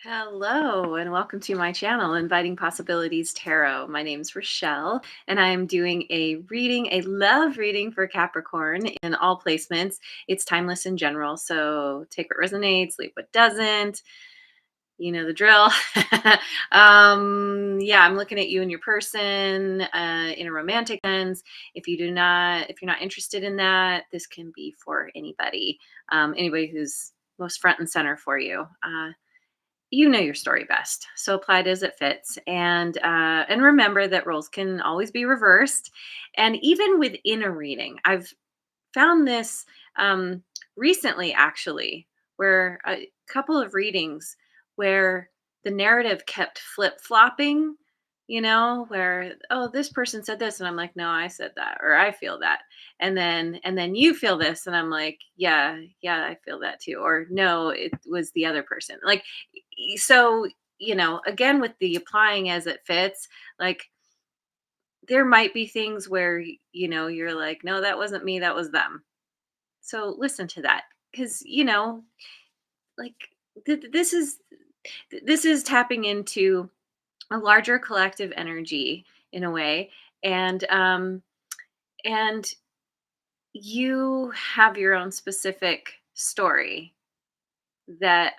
Hello, and welcome to my channel, Inviting Possibilities Tarot. My name's Rochelle, and I'm doing a love reading for Capricorn in all placements. It's timeless in general, so take what resonates, leave what doesn't. You know the drill. Yeah, I'm looking at you and your person in a romantic sense. If you're not interested in that, this can be for anybody, anybody who's most front and center for you. You know your story best, so apply it as it fits, and remember that roles can always be reversed. And even within a reading, I've found this um, recently, actually, where a couple of readings where the narrative kept flip flopping. Where, oh, this person said this, and I'm like, no, I said that, or I feel that, and then you feel this, and I'm like, yeah, yeah, I feel that too, or no, it was the other person. Like, so again, with the applying as it fits, like, there might be things where you're like, no, that wasn't me, that was them. So listen to that, because like, this is tapping into a larger collective energy in a way, and you have your own specific story that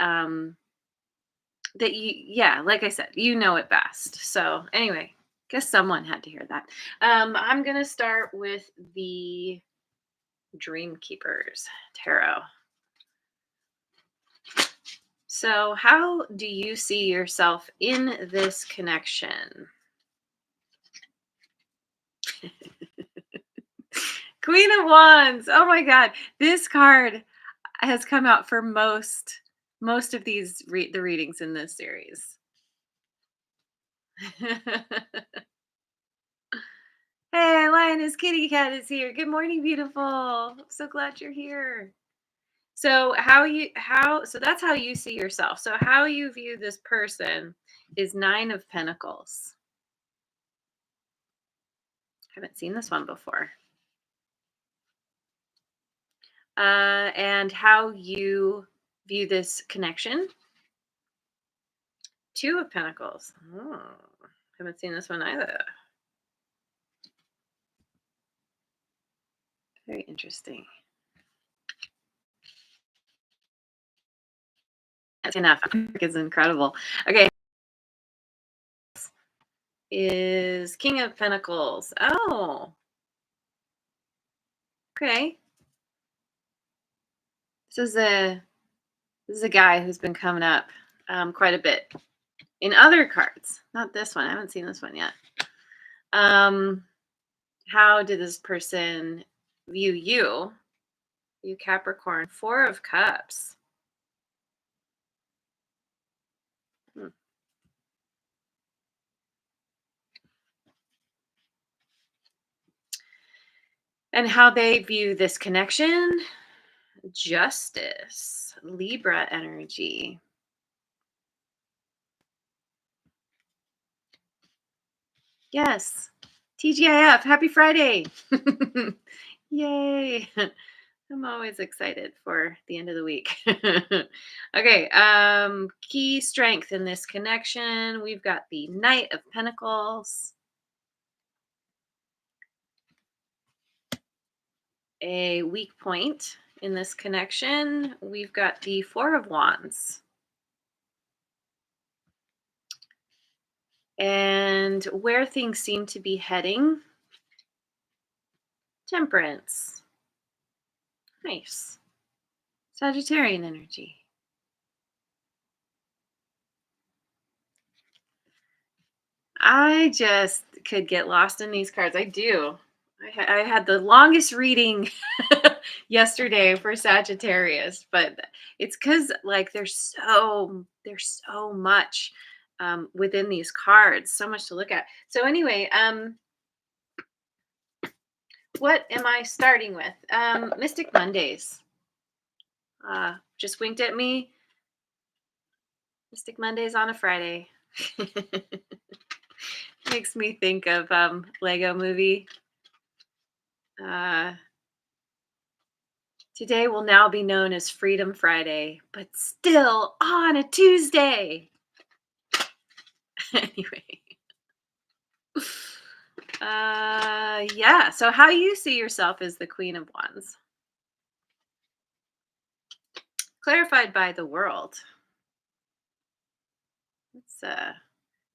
yeah, like I said, you know it best. So anyway, guess someone had to hear that. I'm gonna start with the Dream Keepers Tarot. So, how do you see yourself in this connection? Queen of Wands. Oh my God, this card has come out for most of the readings in this series. Hey, Lioness Kitty Cat is here. Good morning, beautiful. I'm so glad you're here. So so that's how you see yourself. So how you view this person is Nine of Pentacles. Haven't seen this one before. And how you view this connection, Two of Pentacles. Oh, haven't seen this one either. Very interesting. That's enough. It's incredible. Okay. Is King of Pentacles. Oh, okay. This is a this is a guy who's been coming up quite a bit in other cards. Not this one. I haven't seen this one yet. How did this person view you? You Capricorn. Four of Cups. Hmm. And how they view this connection. Justice. Libra energy. Yes. TGIF. Happy Friday. Yay. I'm always excited for the end of the week. Okay. Key strength in this connection. We've got the Knight of Pentacles. A weak point in this connection. We've got the Four of Wands. And where things seem to be heading. Temperance. Nice. Sagittarian energy. I just could get lost in these cards. I do. I had the longest reading yesterday for Sagittarius, but it's because, like, there's so much within these cards, so much to look at. So anyway, what am I starting with? Mystic Mondays. Just winked at me. Mystic Mondays on a Friday. Makes me think of Lego Movie. Today will now be known as Freedom Friday, but still on a Tuesday. Anyway. Yeah. So how you see yourself as the Queen of Wands? Clarified by the world. It's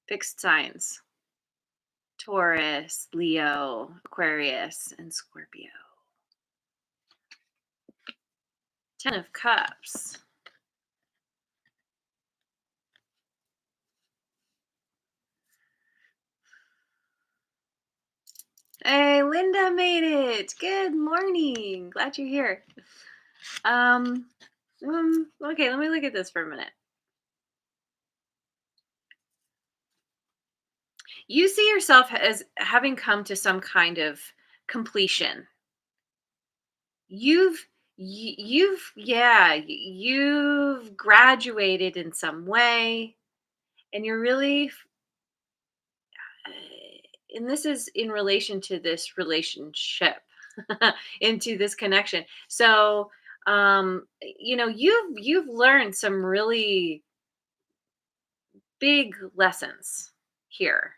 fixed signs. Taurus, Leo, Aquarius, and Scorpio. Ten of Cups. Hey, Linda made it. Good morning. Glad you're here. Um, okay, let me look at this for a minute. You see yourself as having come to some kind of completion. You've graduated in some way, and you're really uh, and this is in relation to this relationship, into this connection. So you've learned some really big lessons here,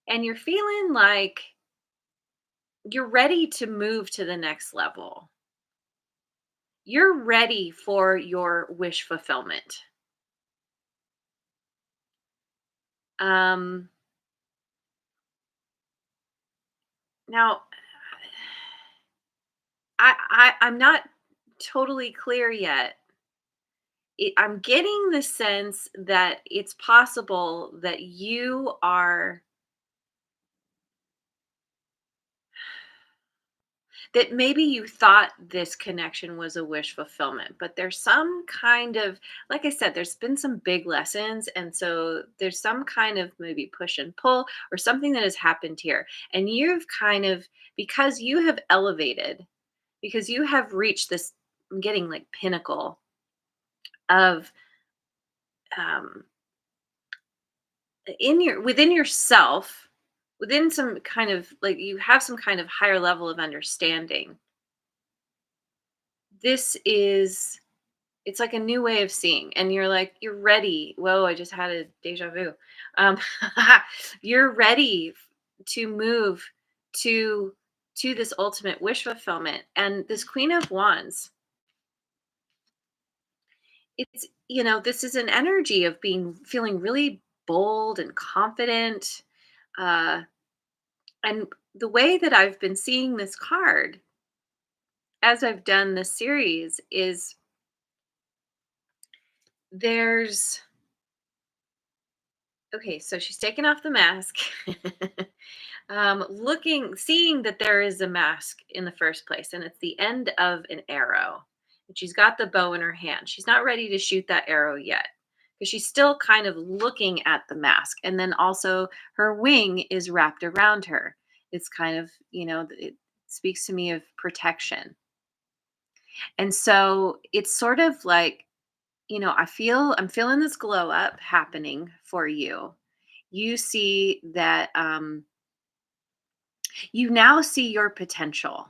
and you're feeling like you're ready to move to the next level. You're ready for your wish fulfillment. um Now, I'm not totally clear yet. I'm getting the sense that it's possible that you are that maybe you thought this connection was a wish fulfillment, but there's some kind of, like I said, there's been some big lessons, and so there's some kind of maybe push and pull or something that has happened here, and you've kind of, because you have elevated, because you have reached this, I'm getting like pinnacle of um in your within yourself, within some kind of, like, you have some kind of higher level of understanding. This is, it's like a new way of seeing, and you're like, you're ready. Whoa, I just had a deja vu. um you're ready to move to this ultimate wish fulfillment. And this Queen of Wands, it's, this is an energy of being, feeling really bold and confident. uh and the way that I've been seeing this card as I've done this series is, there's, okay, so she's taken off the mask. Seeing that there is a mask in the first place, and it's the end of an arrow. And she's got the bow in her hand. She's not ready to shoot that arrow yet, because she's still kind of looking at the mask. And then also her wing is wrapped around her. It's kind of, it speaks to me of protection. And so it's sort of like, I'm feeling this glow up happening for you. You see that, you now see your potential,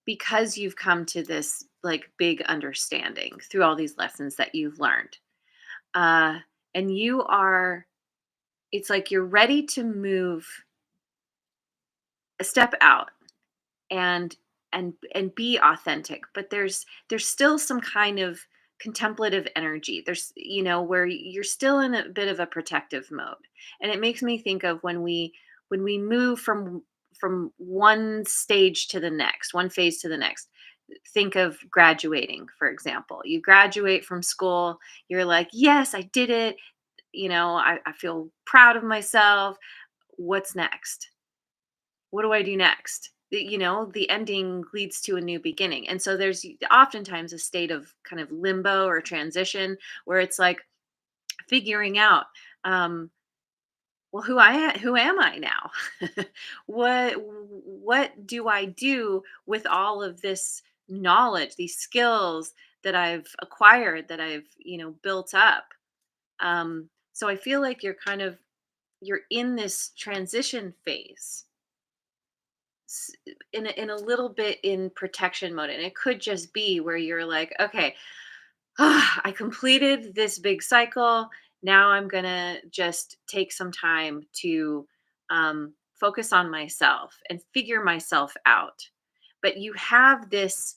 because you've come to this like big understanding through all these lessons that you've learned. Uh, and you are, it's like you're ready to move a step out, and be authentic, but there's still some kind of contemplative energy. There's, where you're still in a bit of a protective mode. And it makes me think of when we move from one stage to the next, one phase to the next. Think of graduating, for example. You graduate from school, you're like, yes, I did it. I feel proud of myself. What's next? What do I do next? The ending leads to a new beginning. And so there's oftentimes a state of kind of limbo or transition, where it's like figuring out, um, well, who am I now? What do I do with all of this knowledge, these skills that I've acquired, that I've, built up? So I feel like you're in this transition phase. s- in a little bit in protection mode, and it could just be where you're like, okay, I completed this big cycle. Now I'm gonna just take some time to focus on myself and figure myself out. But you have this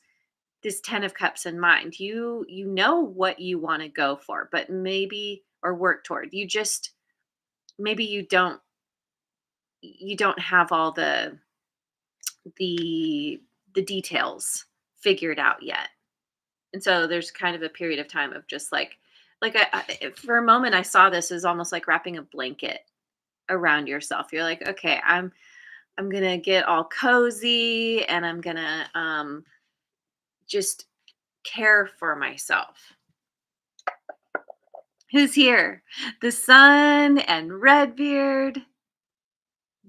10 of cups in mind. You know what you want to go for, but maybe, or work toward, you just, maybe you don't have all the the details figured out yet. And so there's kind of a period of time of just like for a moment I saw this as almost like wrapping a blanket around yourself. You're like, okay, I'm gonna get all cozy, and I'm gonna just care for myself. Who's here? The sun and Redbeard.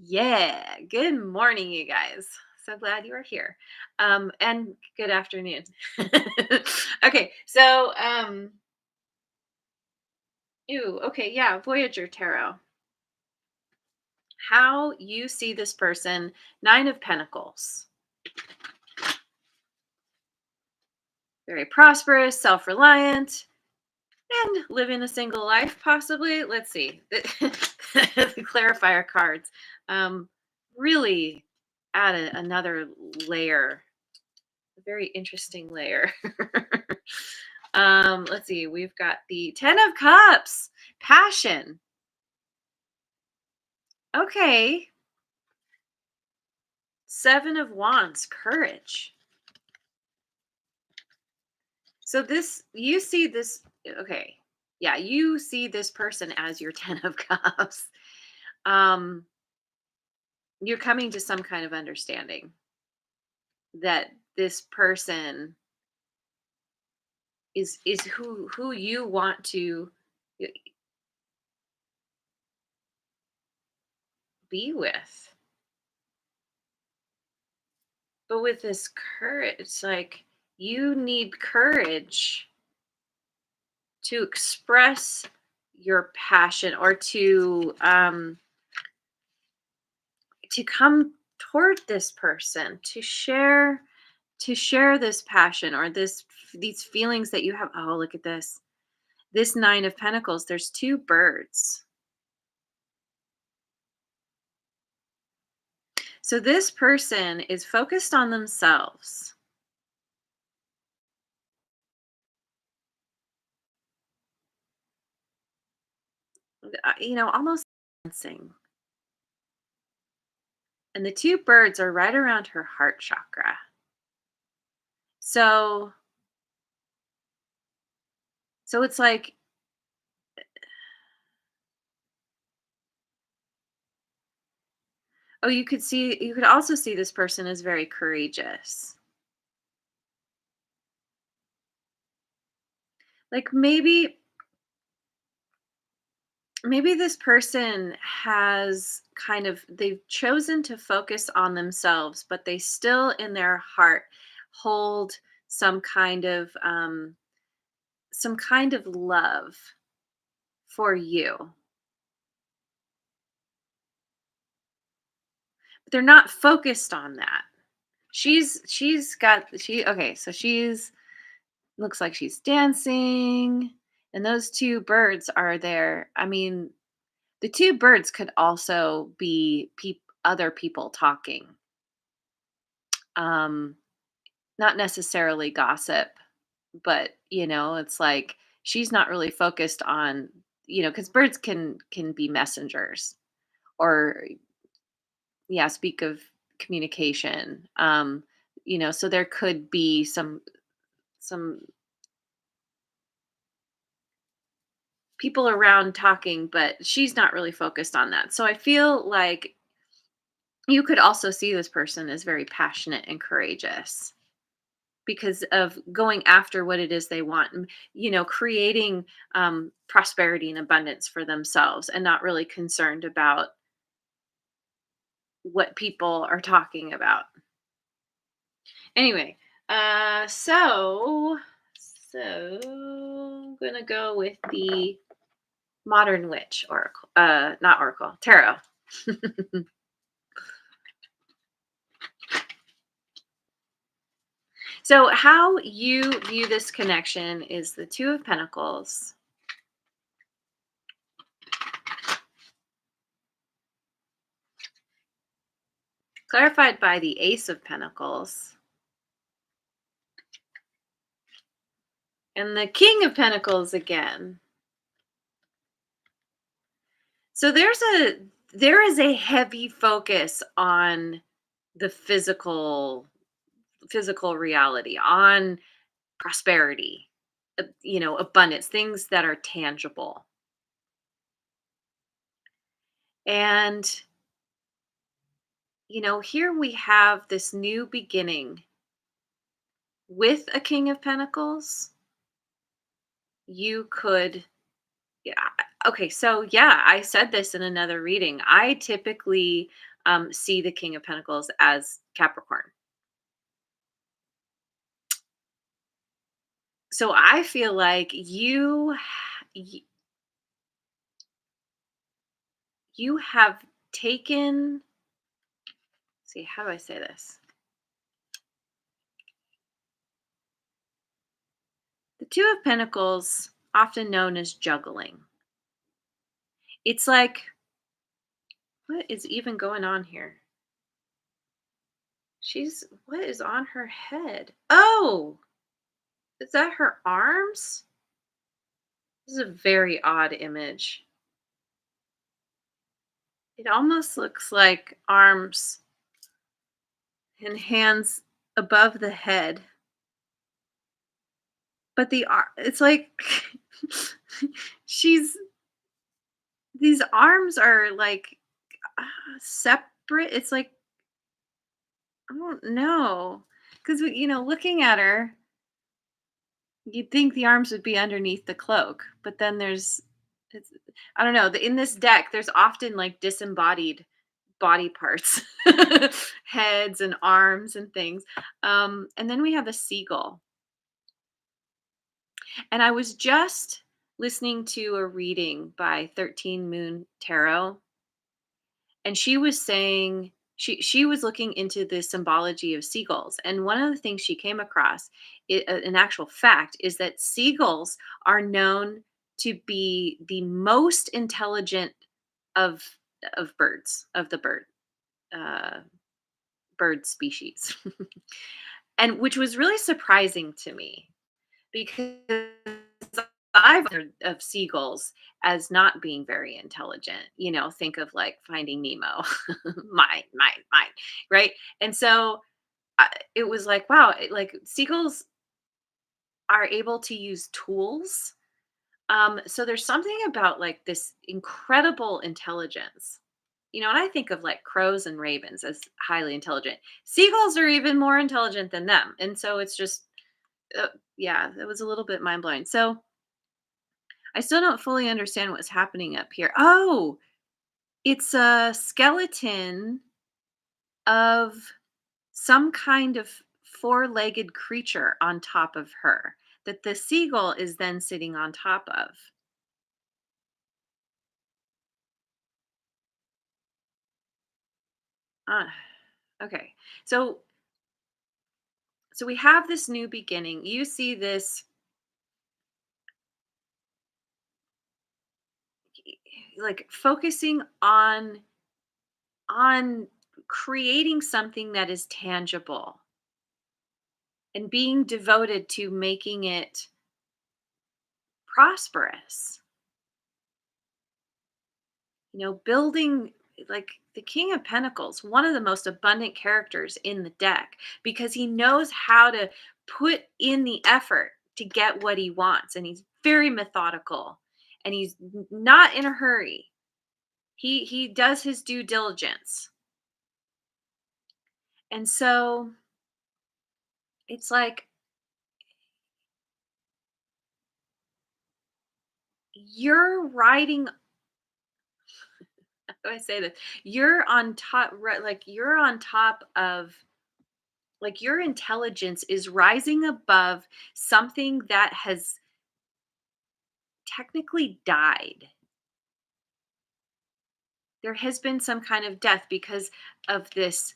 Yeah. Good morning, you guys. So glad you are here. And good afternoon. Okay, so ew, okay, yeah, Voyager Tarot. How you see this person, Nine of Pentacles. Very prosperous, self-reliant, and living a single life, possibly. Let's see. The clarifier cards really add another layer, a very interesting layer. Let's see. We've got the Ten of Cups, passion. Okay. Seven of Wands, courage. So this, you see this, okay. Yeah, you see this person as your Ten of Cups. Um, you're coming to some kind of understanding that this person is who you want to be with. But with this courage, it's like you need courage to express your passion, or to come toward this person, to share this passion, or these feelings that you have. Oh, look at this Nine of Pentacles. There's two birds. So this person is focused on themselves. Almost dancing. And the two birds are right around her heart chakra. So it's like, oh, you could also see this person as very courageous. Like maybe this person has they've chosen to focus on themselves, but they still in their heart hold some kind of love for you. But they're not focused on that. She's got she okay, so she's looks like she's dancing, and those two birds are there. I mean, the two birds could also be other people talking. Um, Not necessarily gossip, but it's like she's not really focused on, because birds can be messengers, or yeah, speak of communication. So there could be some people around talking, but she's not really focused on that. So I feel like you could also see this person as very passionate and courageous because of going after what it is they want, and creating prosperity and abundance for themselves, and not really concerned about what people are talking about. Anyway, so I'm gonna go with the Modern Witch Oracle, not Oracle, Tarot. So, how you view this connection is the Two of Pentacles, clarified by the Ace of Pentacles, and the King of Pentacles again. So there is a heavy focus on the physical reality, on prosperity, abundance, things that are tangible. And here we have this new beginning with a King of Pentacles. You could, yeah, okay, so yeah, I said this in another reading. I typically see the King of Pentacles as Capricorn. So I feel like y- you have taken, see, how do I say this? The Two of Pentacles, often known as juggling. It's like, what is even going on here? What is on her head? Oh, is that her arms? This is a very odd image. It almost looks like arms and hands above the head, but it's like she's these arms are like separate. It's like, I don't know, because looking at her, you'd think the arms would be underneath the cloak, but then it's, I don't know. In this deck, there's often like disembodied body parts, heads and arms and things. And then we have a seagull. And I was just listening to a reading by 13 Moon Tarot, and she was saying she was looking into the symbology of seagulls, and one of the things she came across, an actual fact, is that seagulls are known to be the most intelligent of birds, of the uh, bird species. And which was really surprising to me, because I've heard of seagulls as not being very intelligent. Think of like Finding Nemo, mine, right? And so it was like, wow, like seagulls are able to use tools. So there's something about like this incredible intelligence. And I think of like crows and ravens as highly intelligent. Seagulls are even more intelligent than them. And so it's just, uh, yeah, it was a little bit mind blowing. So I still don't fully understand what's happening up here. Oh, it's a skeleton of some kind of four-legged creature on top of her that the seagull is then sitting on top of. Ah, okay. So we have this new beginning. You see this like focusing on creating something that is tangible and being devoted to making it prosperous. Building, like the King of Pentacles, one of the most abundant characters in the deck, because he knows how to put in the effort to get what he wants, and he's very methodical, and he's not in a hurry. He does his due diligence. And so it's like you're riding, how do I say this? You're on top, right? Like you're on top of, like your intelligence is rising above something that has technically died. There has been some kind of death because of this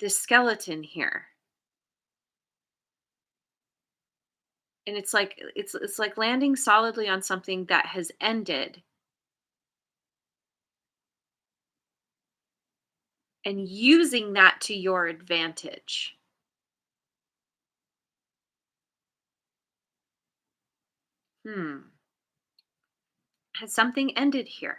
skeleton here. And it's like landing solidly on something that has ended and using that to your advantage. Hmm. Has something ended here?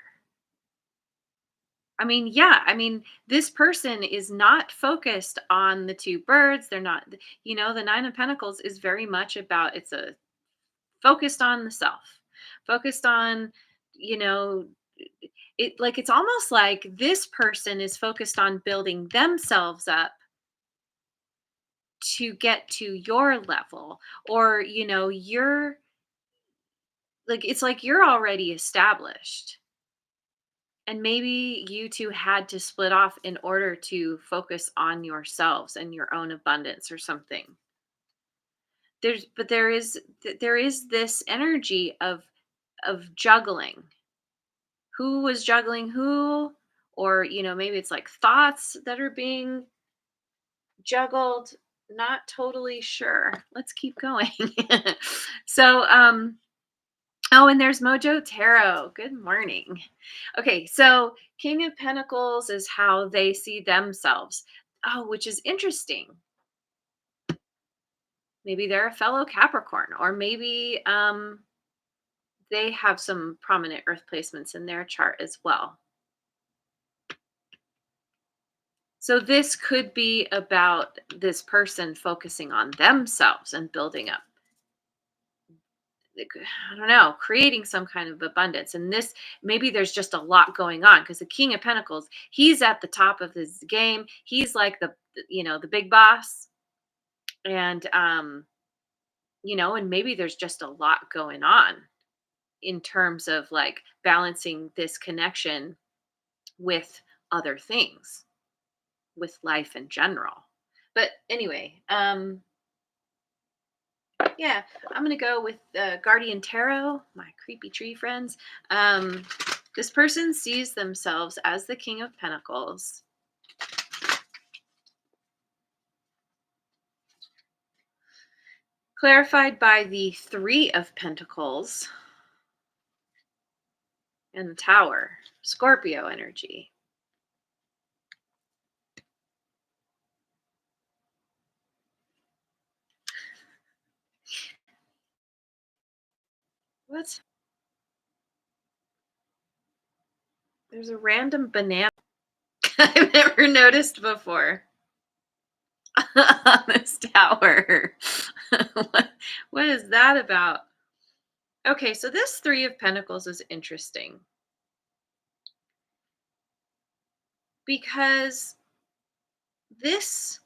I mean, yeah, I mean, this person is not focused on the two birds. They're not, the Nine of Pentacles is very much about it's a focused on the self, focused on, you know, it's almost like this person is focused on building themselves up to get to your level, or you're like, it's like you're already established, and maybe you two had to split off in order to focus on yourselves and your own abundance or something. There is this energy of juggling. Who was juggling who? Or maybe it's like thoughts that are being juggled. Not totally sure. Let's keep going. So oh, and there's Mojo Tarot. Good morning. Okay, so King of Pentacles is how they see themselves. Oh, which is interesting. Maybe they're a fellow Capricorn, or maybe they have some prominent earth placements in their chart as well. So this could be about this person focusing on themselves and building up, I don't know, creating some kind of abundance. And this, maybe there's just a lot going on, because the King of Pentacles, he's at the top of his game. He's like the big boss. And and maybe there's just a lot going on in terms of like balancing this connection with other things, with life in general. But anyway, yeah, I'm gonna go with Guardian Tarot, my creepy tree friends. Um, this person sees themselves as the King of Pentacles, clarified by the Three of Pentacles and the Tower, Scorpio energy. What? There's a random banana I've never noticed before on this tower. what, what is that about? Okay, so this Three of Pentacles is interesting because this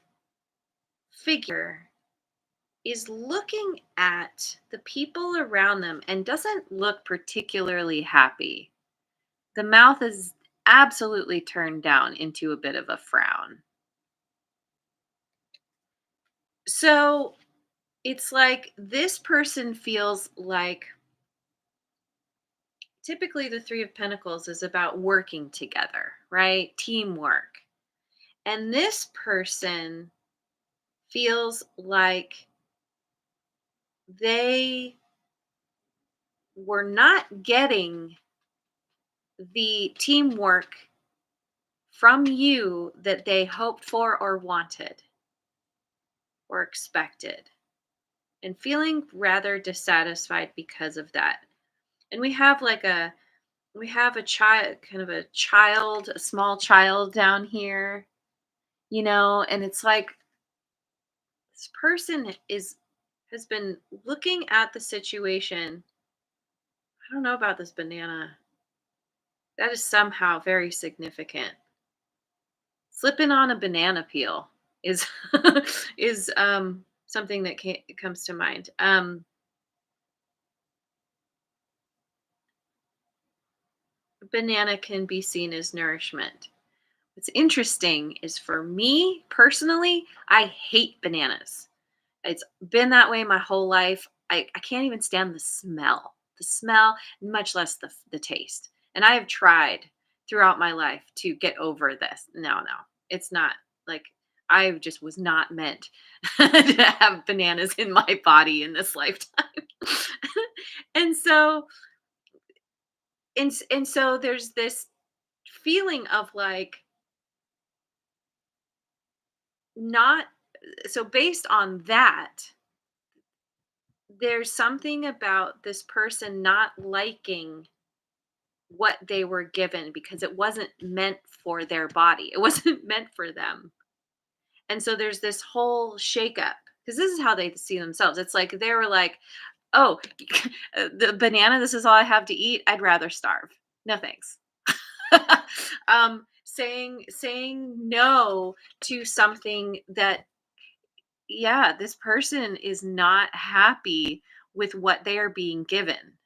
figure is looking at the people around them and doesn't look particularly happy. The mouth is absolutely turned down into a bit of a frown. So it's like this person feels like, typically the Three of Pentacles is about working together, right? Teamwork. And this person feels like they were not getting the teamwork from you that they hoped for or wanted or expected, and feeling rather dissatisfied because of that. And we have a child, kind of a child, a small child down here, and it's like this person has been looking at the situation. I don't know about this banana. That is somehow very significant. Slipping on a banana peel is is something that comes to mind. Banana can be seen as nourishment. What's interesting is, for me personally, I hate bananas. It's been that way my whole life. I can't even stand the smell, much less the taste. And I have tried throughout my life to get over this. No, no, it's not like. I just was not meant to have bananas in my body in this lifetime. and so and so there's this feeling of like not so based on that, there's something about this person not liking what they were given because it wasn't meant for their body. It wasn't meant for them. And so there's this whole shakeup because this is how they see themselves. It's like they were like, "Oh, the banana. This is all I have to eat. I'd rather starve. No thanks." Saying no to something that, yeah, this person is not happy with what they are being given,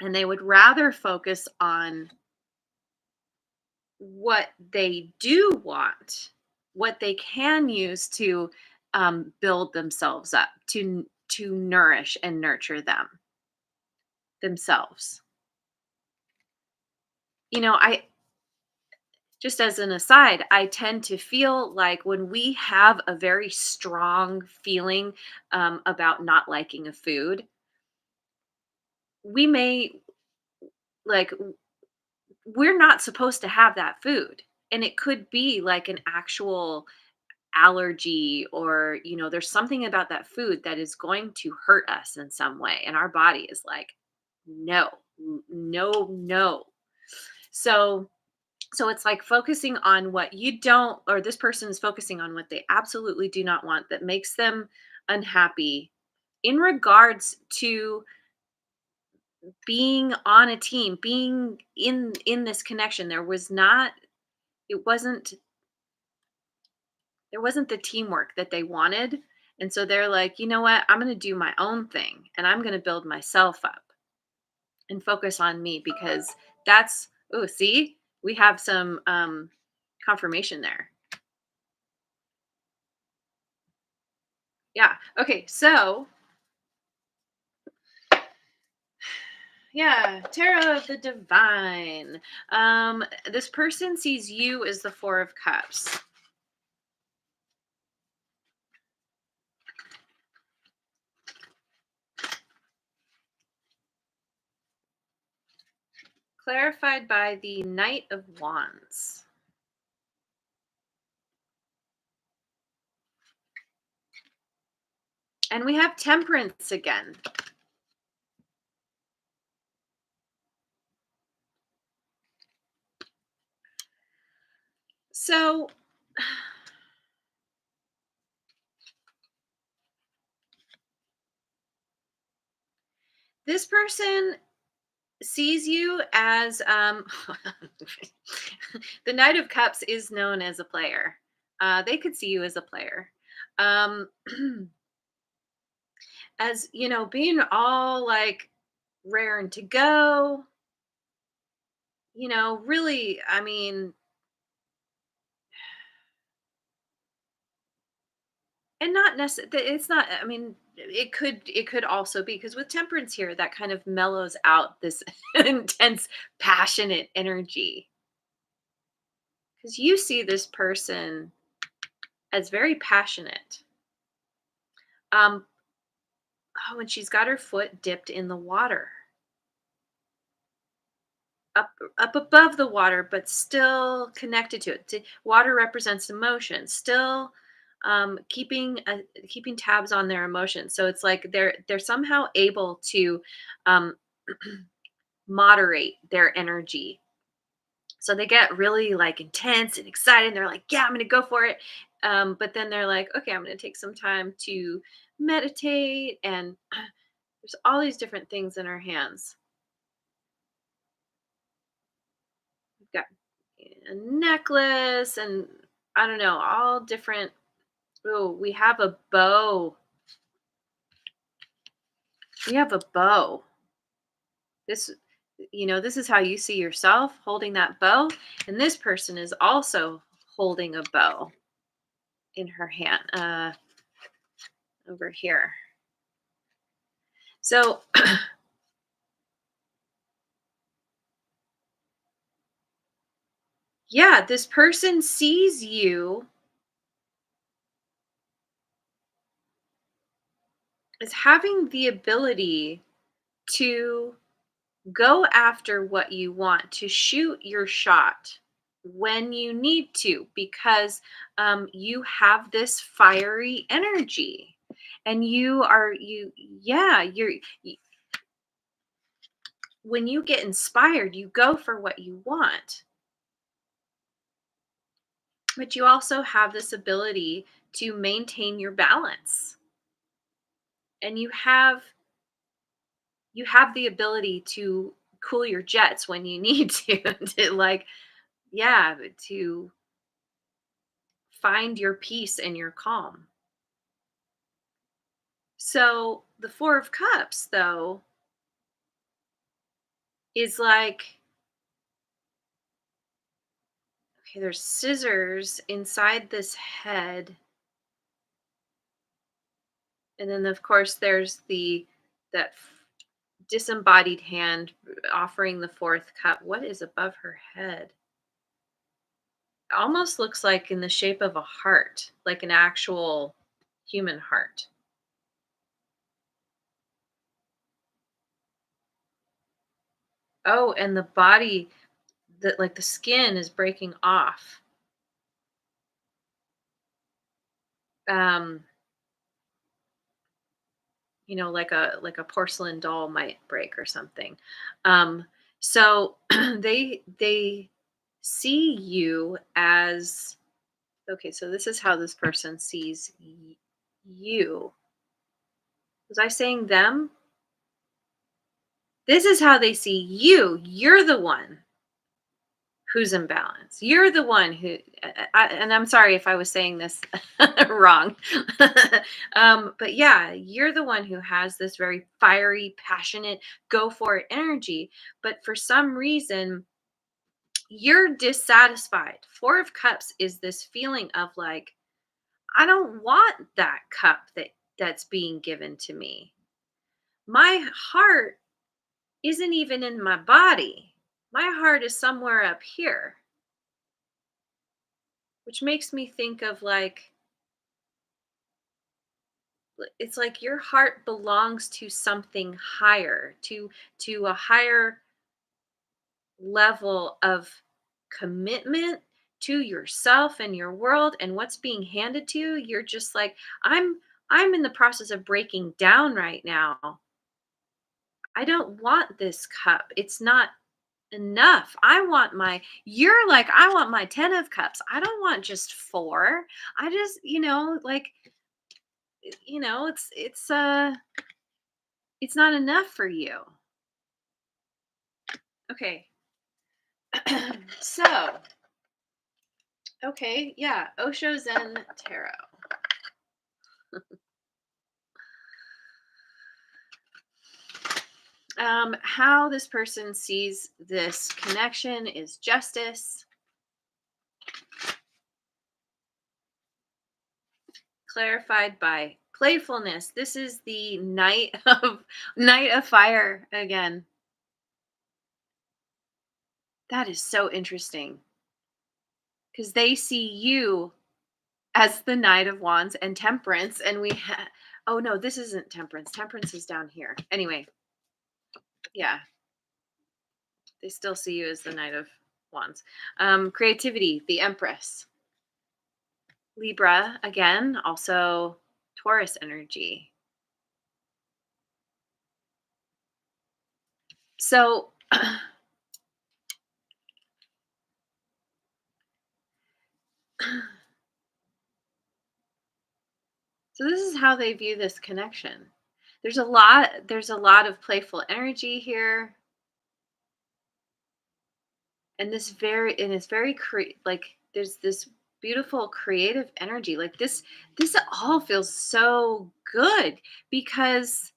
and they would rather focus on what they do want, what they can use to build themselves up, to nourish and nurture themselves. I just as an aside, I tend to feel like when we have a very strong feeling about not liking a food, we may like we're not supposed to have that food, and it could be like an actual allergy, or there's something about that food that is going to hurt us in some way, and our body is like, no, no, no. So so it's like focusing on what you don't, or this person is focusing on what they absolutely do not want, that makes them unhappy in regards to being on a team, being in this connection. It wasn't there wasn't the teamwork that they wanted. And so they're like, you know what? I'm going to do my own thing, and I'm going to build myself up and focus on me, because that's, oh, see, we have some confirmation there. Yeah. Okay. So, yeah, Tarot of the Divine. This person sees you as the Four of Cups. Clarified by the Knight of Wands. And we have Temperance again. So, this person sees you as the Knight of Cups is known as a player. They could see you as a player. Um, as being all like raring to go, really, I mean, and not necessarily, it's not, I mean, it could also be, because with Temperance here, that kind of mellows out this intense, passionate energy. Because you see this person as very passionate. Um, oh, and she's got her foot dipped in the water. Up above the water, but still connected to it. Water represents emotion, still keeping tabs on their emotions. So it's like they're somehow able to um, moderate their energy. So they get really like intense and excited. They're like, "Yeah, I'm going to go for it." But then they're like, "Okay, I'm going to take some time to meditate." And there's all these different things in our hands. We've got a necklace, and I don't know, all different. Oh, we have a bow. We have a bow. This, this is how you see yourself, holding that bow. And this person is also holding a bow in her hand, over here. So, yeah, this person sees you is having the ability to go after what you want, to shoot your shot when you need to, because you have this fiery energy, and yeah, when you get inspired, you go for what you want, but you also have this ability to maintain your balance, and you have the ability to cool your jets when you need to, to like, yeah, to find your peace and your calm. So the 4 of Cups, though, is like, okay, there's scissors inside this head, and then of course there's disembodied hand offering the 4th cup. What is above her head? Almost looks like in the shape of a heart, like an actual human heart. Oh, and the body, like the skin is breaking off. Um, like a porcelain doll might break or something. Um, so they see you as, okay, so this is how this person sees you. Was I saying them? This is how they see you. You're the one who's in balance. You're the one who, and I'm sorry if I was saying this wrong. But yeah, you're the one who has this very fiery, passionate, go for it energy. But for some reason, you're dissatisfied. 4 of Cups is this feeling of like, I don't want that cup that's being given to me. My heart isn't even in my body. My heart is somewhere up here, which makes me think of like, it's like your heart belongs to something higher, to a higher level of commitment to yourself and your world and what's being handed to you. You're just like, I'm in the process of breaking down right now. I don't want this cup. It's not enough. You're like, I want my 10 of Cups. I don't want just four. I just, like, it's not enough for you. Okay. So, okay, yeah, Osho Zen Tarot. How this person sees this connection is justice, clarified by playfulness. This is the Knight of Fire again. That is so interesting because they see you as the Knight of Wands and Temperance, and oh no, this isn't Temperance. Temperance is down here. Anyway, yeah, they still see you as the Knight of Wands. Creativity, the Empress. Libra, again, also Taurus energy. So, so this is how they view this connection. There's a lot of playful energy here, and it's very like there's this beautiful creative energy. Like this all feels so good because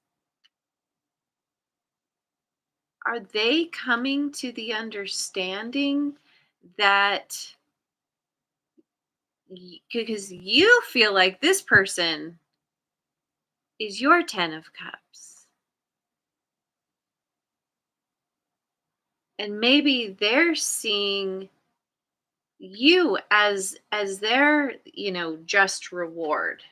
are they coming to the understanding that because you feel like this person is your 10 of Cups, and maybe they're seeing you as their just reward.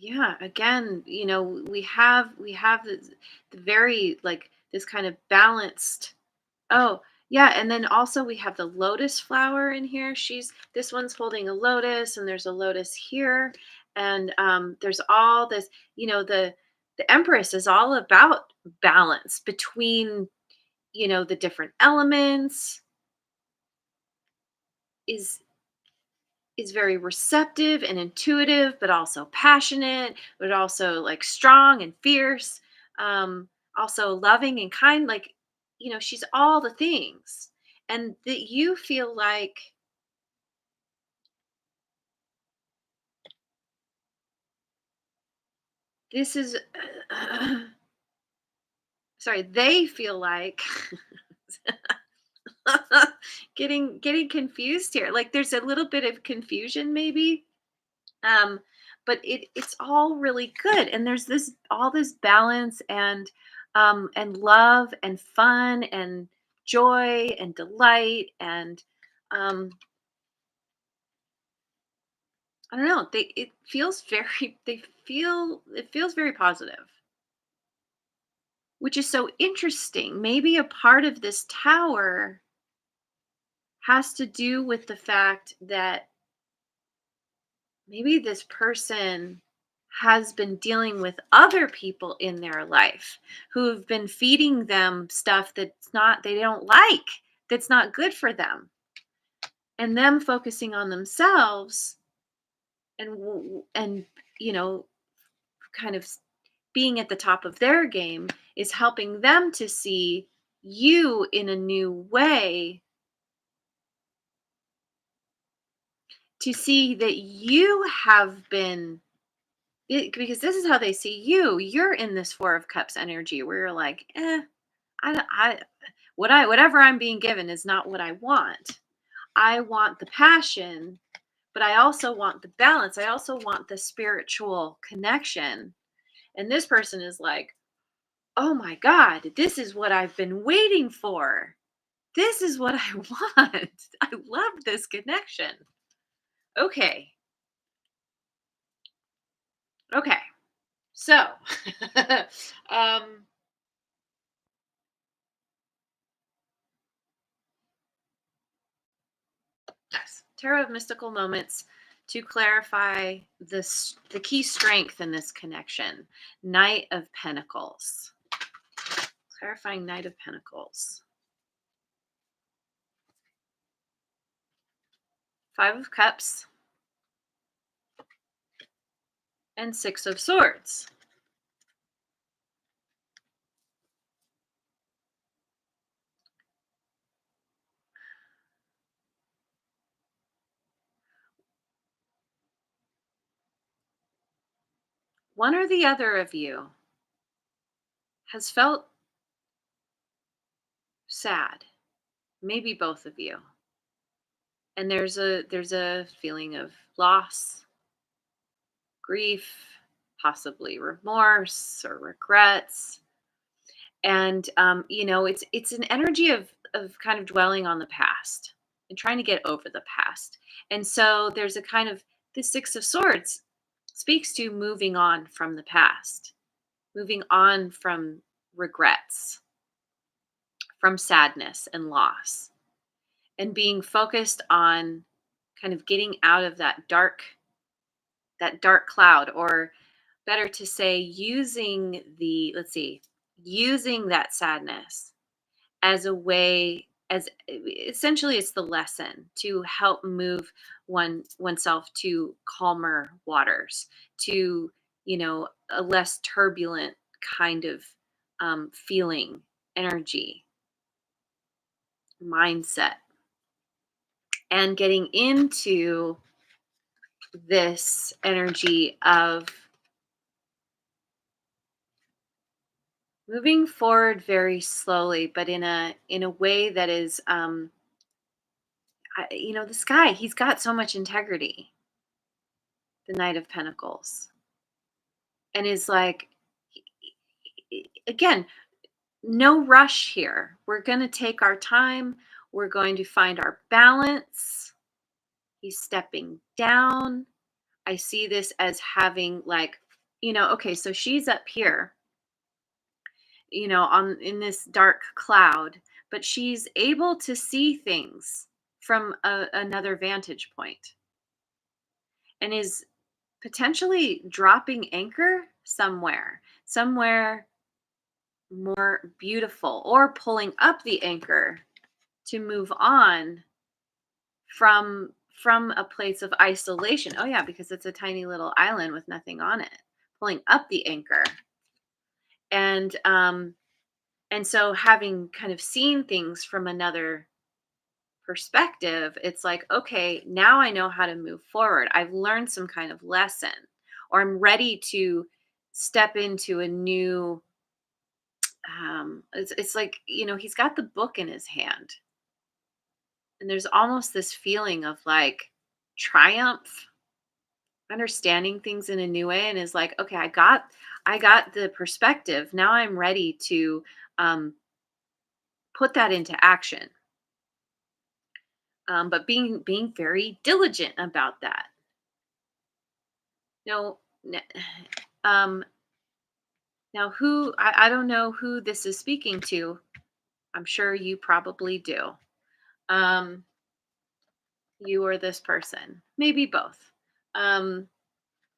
Yeah, again, we have the very like this kind of balanced. Oh, yeah, and then also we have the lotus flower in here. This one's holding a lotus, and there's a lotus here, and there's all this, the Empress is all about balance between, the different elements, is is very receptive and intuitive, but also passionate, but also like strong and fierce, also loving and kind. Like, she's all the things. And that you feel like this is, sorry, they feel like getting confused here. Like there's a little bit of confusion maybe, but it's all really good, and there's this all this balance and love and fun and joy and delight and um I don't know, it feels very it feels very positive, which is so interesting. Maybe a part of this tower has to do with the fact that maybe this person has been dealing with other people in their life who've been feeding them stuff they don't like, that's not good for them, and them focusing on themselves and you know kind of being at the top of their game is helping them to see you in a new way, to see that you have been because this is how they see you. You're in this Four of Cups energy where you're like, whatever I'm being given is not what I want. I want the passion, but I also want the balance. I also want the spiritual connection. And this person is like, oh my God, this is what I've been waiting for. This is what I want. I love this connection. Okay. Okay. So, um, yes, Tarot of Mystical Moments to clarify the key strength in this connection. Knight of Pentacles. Clarifying Knight of Pentacles. Five of Cups and Six of Swords. One or the other of you has felt sad, maybe both of you. And there's a feeling of loss, grief, possibly remorse or regrets. And it's an energy of kind of dwelling on the past and trying to get over the past. And so there's a kind of, the Six of Swords speaks to moving on from the past, moving on from regrets, from sadness and loss, and being focused on kind of getting out of that dark cloud, or better to say, using that sadness as a way, as essentially it's the lesson to help move oneself to calmer waters, to a less turbulent kind of feeling, energy, mindset, and getting into this energy of moving forward very slowly, but in a way that is, this guy, he's got so much integrity, the Knight of Pentacles, and is like, again, no rush here. We're going to take our time. We're going to find our balance. He's stepping down. I see this as having like okay, so she's up here, on in this dark cloud, but she's able to see things from another vantage point and is potentially dropping anchor somewhere more beautiful, or pulling up the anchor to move on from a place of isolation. Oh yeah, because it's a tiny little island with nothing on it. Pulling up the anchor. And so having kind of seen things from another perspective, it's like, okay, now I know how to move forward. I've learned some kind of lesson, or I'm ready to step into a new it's like, he's got the book in his hand, and there's almost this feeling of like triumph, understanding things in a new way, and is like, okay, I got the perspective. Now I'm ready to um put that into action. But being very diligent about that. No, um, now who I don't know who this is speaking to. I'm sure you probably do. Um, you or this person, maybe both. Um,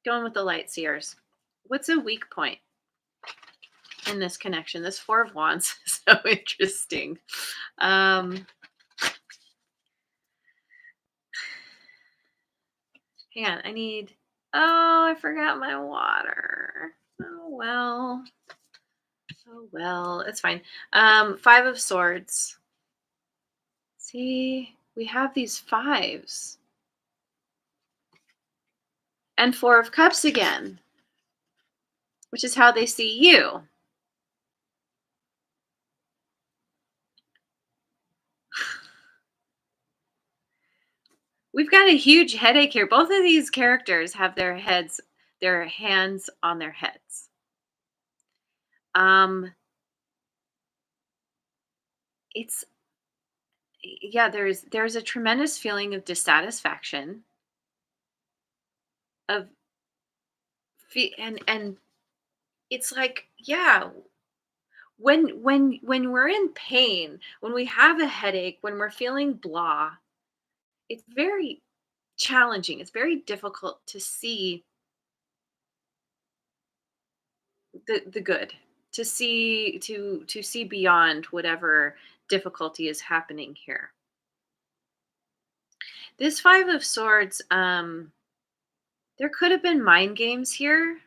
Going with the light seers. What's a weak point in this connection? This Four of Wands is so interesting. Um, Hang on, I need. Oh, I forgot my water. Oh well. Oh well, it's fine. Five of Swords. See, we have these fives. And Four of Cups again, which is how they see you. We've got a huge headache here. Both of these characters have their hands on their heads. Um, it's yeah, there's a tremendous feeling of dissatisfaction, of and it's like, yeah, when we're in pain, when we have a headache, when we're feeling blah, it's very challenging. It's very difficult to see the good, to see beyond whatever difficulty is happening here. This Five of Swords, there could have been mind games here,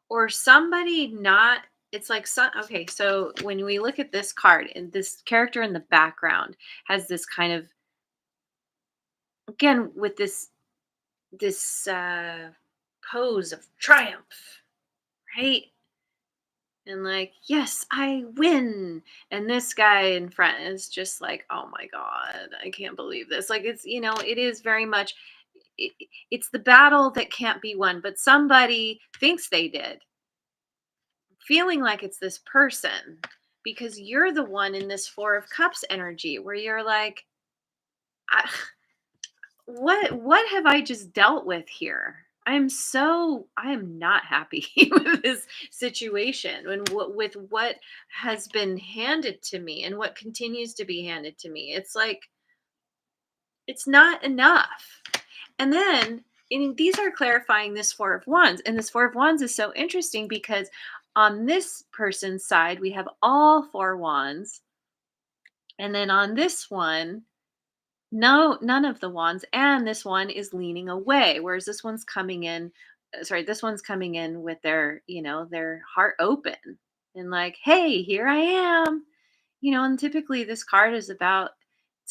or somebody not. It's like okay, so when we look at this card, and this character in the background has this kind of, again, with this pose of triumph, right? And like, yes, I win. And this guy in front is just like, oh my God, I can't believe this. Like, it is very much, it, it's the battle that can't be won, but somebody thinks they did, feeling like it's this person, because you're the one in this Four of Cups energy where you're like, I, what have I just dealt with here? I am not happy with this situation, and with what has been handed to me and what continues to be handed to me. It's like, it's not enough. And then, these are clarifying this Four of Wands, and this Four of Wands is so interesting because on this person's side we have all four wands, and then on this one, no, none of the wands, and this one is leaning away, whereas this one's coming in. Sorry, this one's coming in with their heart open, and like, hey, here I am. And typically this card is about.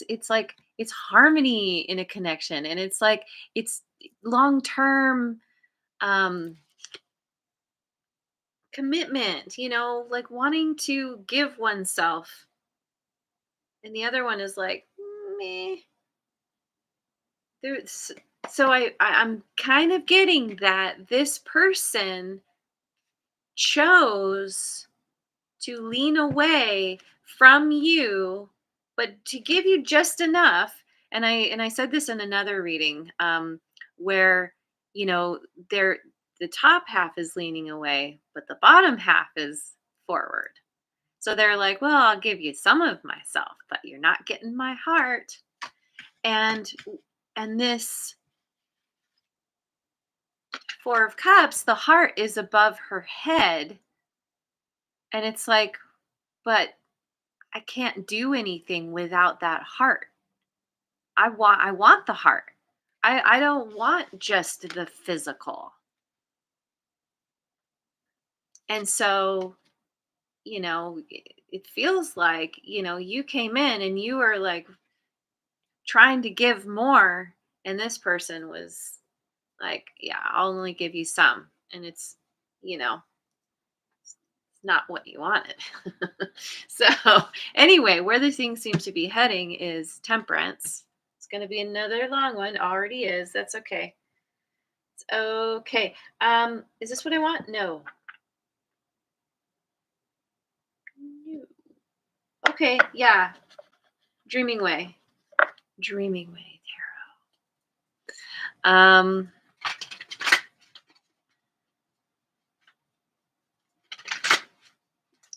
It's like it's harmony in a connection, and it's like it's long term um commitment. Like wanting to give oneself, and the other one is like, meh. There's so I'm kind of getting that this person chose to lean away from you, but to give you just enough. And I said this in another reading, where you know they're the top half is leaning away, but the bottom half is forward. So they're like, well, I'll give you some of myself, but you're not getting my heart. And this Four of Cups, the heart is above her head. And it's like, but I can't do anything without that heart. I want the heart. I don't want just the physical. And so, it feels like, you came in and you were like trying to give more, and this person was like, yeah, I'll only give you some. And it's, you know, not what you wanted. So, anyway, where the thing seems to be heading is Temperance. It's going to be another long one. Already is. That's okay. It's okay. Is this what I want? No. No. Okay, yeah. Dreaming Way. Dreaming Way Tarot.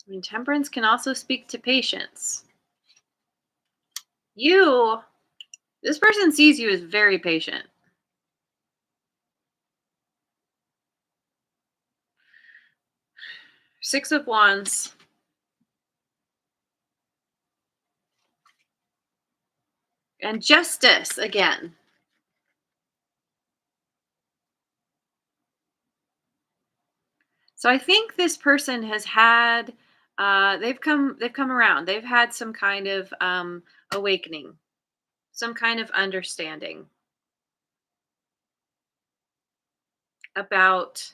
I mean, Temperance can also speak to patience. This person sees you as very patient. Six of Wands. And Justice again. So I think this person has had they've come around. They've had some kind of awakening, some kind of understanding about,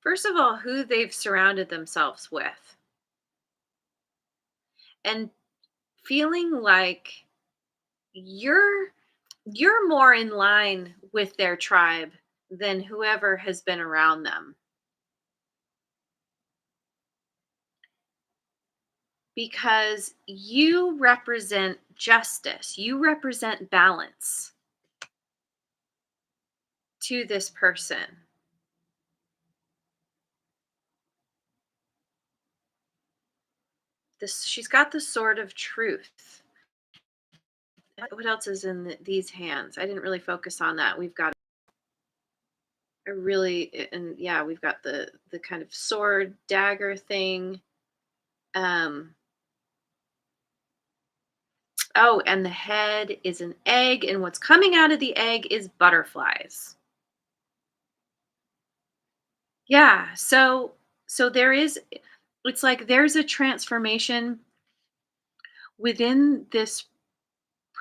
first of all, who they've surrounded themselves with, and feeling like you're you're more in line with their tribe than whoever has been around them, because you represent justice, you represent balance to this person. This She's got the sword of truth. What else is in these hands? I didn't really focus on that. We've got a really, and yeah, we've got the kind of sword dagger thing. Um oh, and the head is an egg, and what's coming out of the egg is butterflies. Yeah, so there is, it's like there's a transformation within this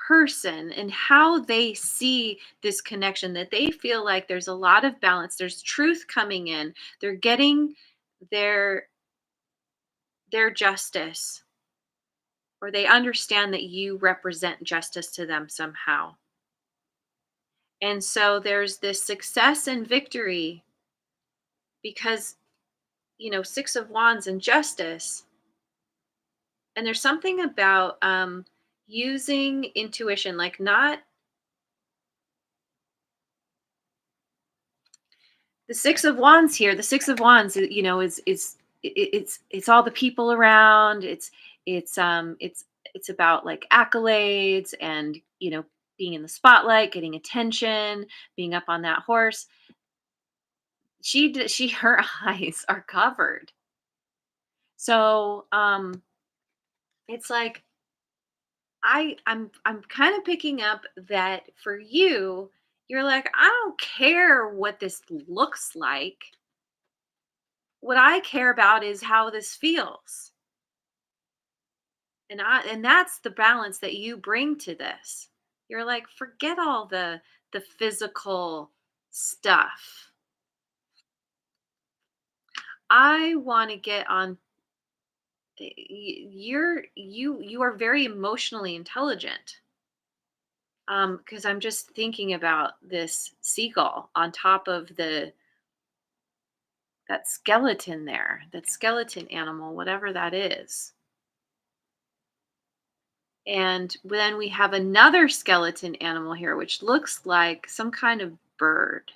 person and how they see this connection, that they feel like there's a lot of balance, there's truth coming in, they're getting their justice, or they understand that you represent justice to them somehow. And so there's this success and victory because, Six of Wands and Justice. And there's something about using intuition, like not the Six of Wands here. The Six of Wands, it's all the people around. It's about like accolades and, being in the spotlight, getting attention, being up on that horse. Her eyes are covered. So it's like I'm kind of picking up that for you, you're like, I don't care what this looks like. What I care about is how this feels. And that's the balance that you bring to this. You're like, forget all the physical stuff. I want to get on, you are very emotionally intelligent. Because I'm just thinking about this seagull on top of that skeleton there, that skeleton animal, whatever that is. And then we have another skeleton animal here, which looks like some kind of bird.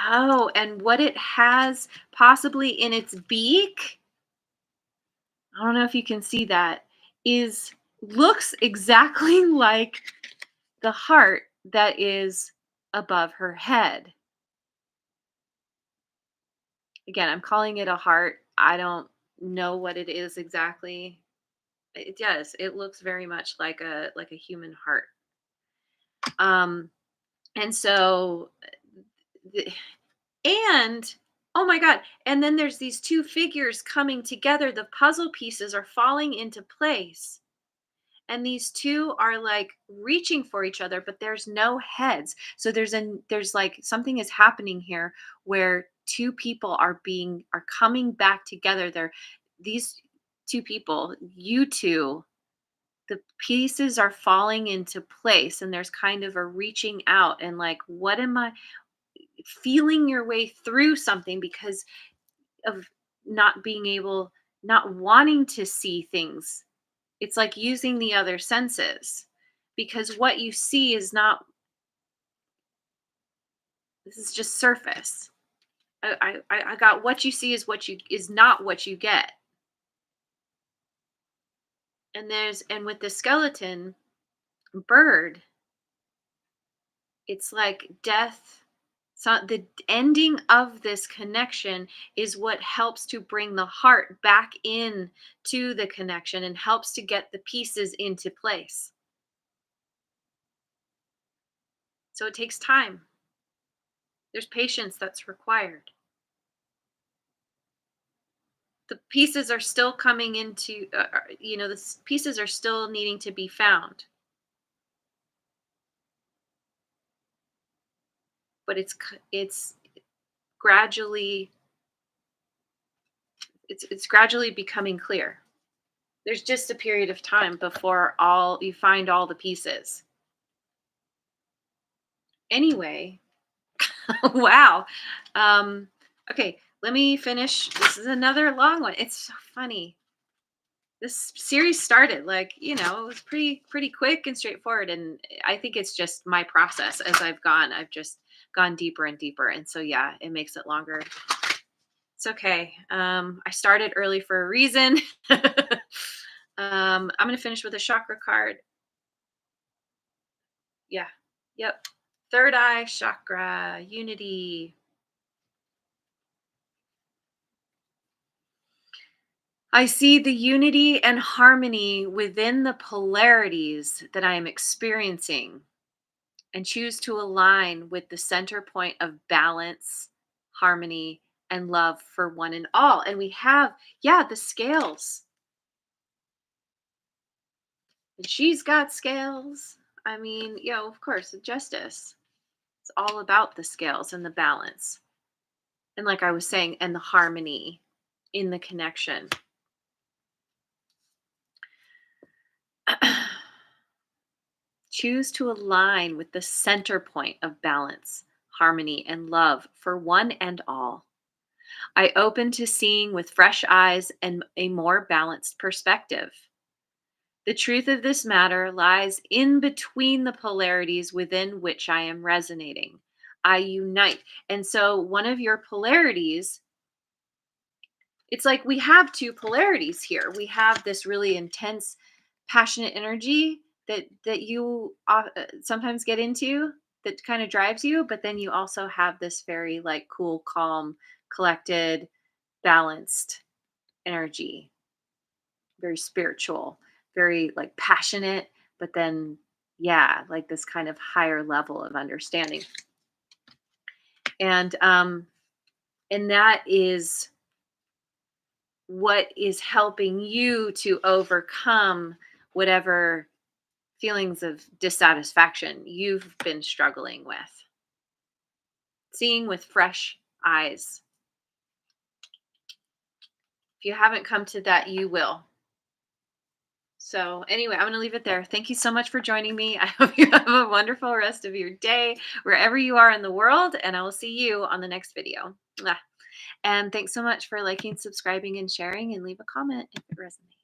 Oh, and what it has possibly in its beak, I don't know if you can see that, is looks exactly like the heart that is above her head. Again, I'm calling it a heart. I don't know what it is exactly. It does. It looks very much like a human heart. Um and so the, and oh my god, and then there's these two figures coming together. The puzzle pieces are falling into place. And these two are like reaching for each other, but there's no heads. So there's like something is happening here where two people are coming back together. They're these two people, you two, the pieces are falling into place, and there's kind of a reaching out and like, what am I feeling your way through something because of not being able, not wanting to see things. It's like using the other senses because what you see is not, this is just surface. I got what you see is what you is not what you get. And with the skeleton bird, it's like death. So the ending of this connection is what helps to bring the heart back in to the connection and helps to get the pieces into place. So it takes time. There's patience that's required. The pieces are still coming into, the pieces are still needing to be found, but it's gradually, it's gradually becoming clear. There's just a period of time before all you find all the pieces. Anyway, wow. Um, okay, let me finish. This is another long one. It's so funny. This series started like, it was pretty quick and straightforward, and I think it's just my process. As I've just gone deeper and deeper, and so yeah, it makes it longer. It's okay. I started early for a reason. I'm gonna finish with a chakra card. Yeah. Yep. Third eye chakra, unity. I see the unity and harmony within the polarities that I am experiencing and choose to align with the center point of balance, harmony, and love for one and all. And we have, yeah, the scales. And she's got scales. I mean, of course, justice. It's all about the scales and the balance. And like I was saying, and the harmony in the connection. Choose to align with the center point of balance, harmony, and love for one and all. I open to seeing with fresh eyes and a more balanced perspective. The truth of this matter lies in between the polarities within which I am resonating. I unite. And so, one of your polarities, it's like we have two polarities here. We have this really intense, passionate energy that you sometimes get into that kind of drives you, but then you also have this very like cool, calm, collected, balanced energy, very spiritual, very like passionate, but then yeah, like this kind of higher level of understanding. And and that is what is helping you to overcome whatever feelings of dissatisfaction you've been struggling with. Seeing with fresh eyes. If you haven't come to that, you will. So, anyway, I'm going to leave it there. Thank you so much for joining me. I hope you have a wonderful rest of your day, wherever you are in the world, and I will see you on the next video. Mwah. And thanks so much for liking, subscribing, and sharing, and leave a comment if it resonates.